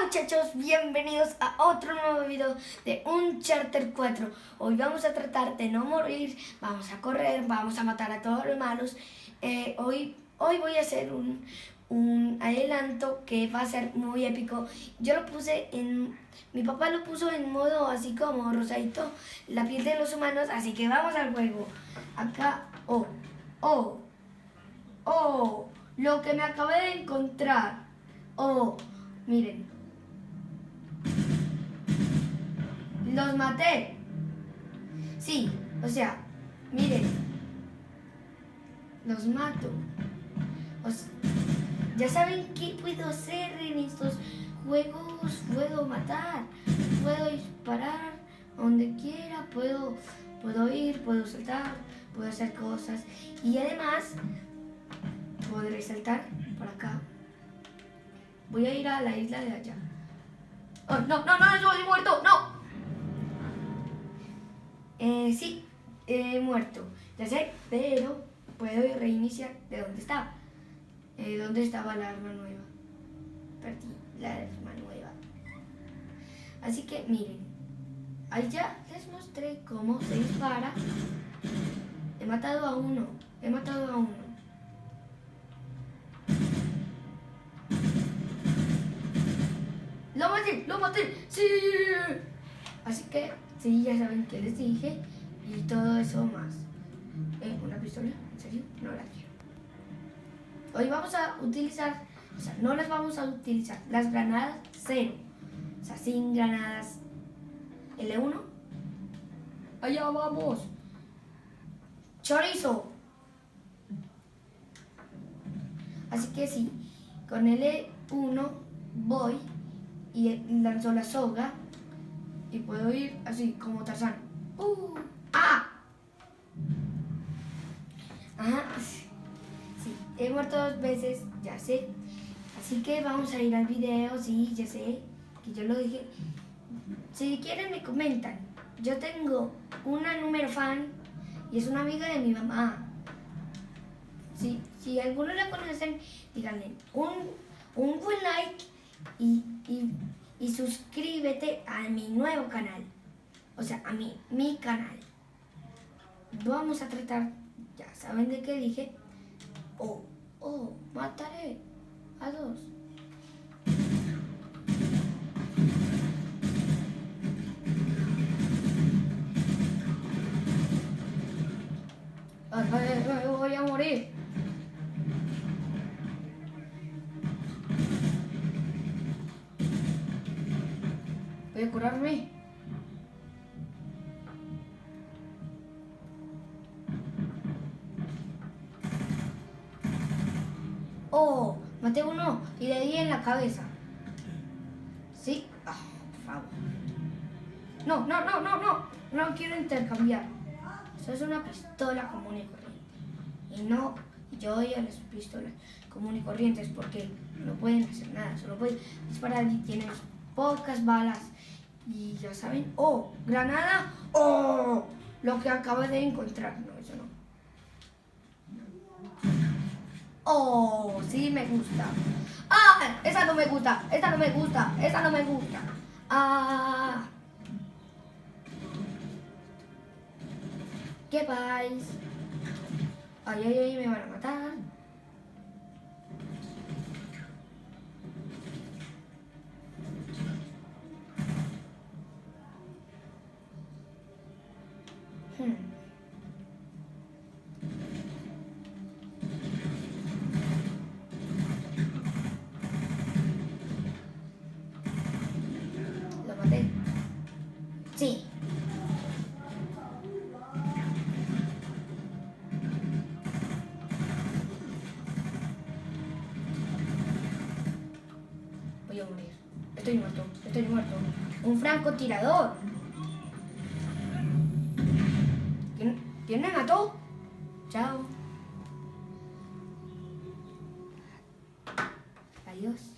Muchachos, bienvenidos a otro nuevo video de Uncharted 4. Hoy vamos a tratar de no morir, vamos a correr, vamos a matar a todos los malos. Hoy voy a hacer un adelanto que va a ser muy épico. Yo lo puse mi papá lo puso en modo así como rosadito, la piel de los humanos, así que vamos al juego. Acá, lo que me acabé de encontrar. Miren. Los maté. Sí, o sea, miren. Los mato. Ya saben qué puedo hacer en estos juegos. Puedo matar, puedo disparar donde quiera, puedo ir, puedo saltar, puedo hacer cosas. Y además, podré saltar por acá. Voy a ir a la isla de allá. Oh, no, estoy muerto, no. Sí, he muerto, ya sé, pero puedo reiniciar de donde estaba. ¿Dónde estaba la arma nueva? Perdí la arma nueva. Así que miren, ahí ya les mostré cómo se dispara. He matado a uno. ¡Lo maté! ¡Sí! Así que, sí, ya saben que les dije. Y todo eso más. ¿Una pistola? ¿En serio? No la quiero. Hoy vamos a utilizar, no las vamos a utilizar. Las granadas, cero. O sea, sin granadas. L1. Allá vamos. Chorizo. Así que sí, con L1 voy y lanzo la soga y puedo ir así como Tarzán. Ajá, sí, he muerto 2 veces, ya sé. Así que vamos a ir al video, sí, ya sé, que yo lo dije. Si quieren me comentan. Yo tengo una número fan y es una amiga de mi mamá. Si alguno la conocen, díganle un buen like y suscríbete a mi nuevo canal. O sea, a mi canal. Vamos a tratar, ya saben de qué dije. Mataré a 2. Voy a morir. Voy a curarme. Maté uno y le di en la cabeza. ¿Sí? Por favor. No quiero intercambiar. Eso es una pistola común y corriente. Y yo odio las pistolas común y corrientes porque no pueden hacer nada. Solo pueden disparar y tienen pocas balas. Y ya saben, granada, lo que acabo de encontrar. No, eso no. Sí me gusta. Esa no me gusta. ¿Qué vais? Ay, me van a matar. Lo maté. Sí. Voy a morir. Estoy muerto. Un francotirador. ¿Quién me mató? Chao. Adiós.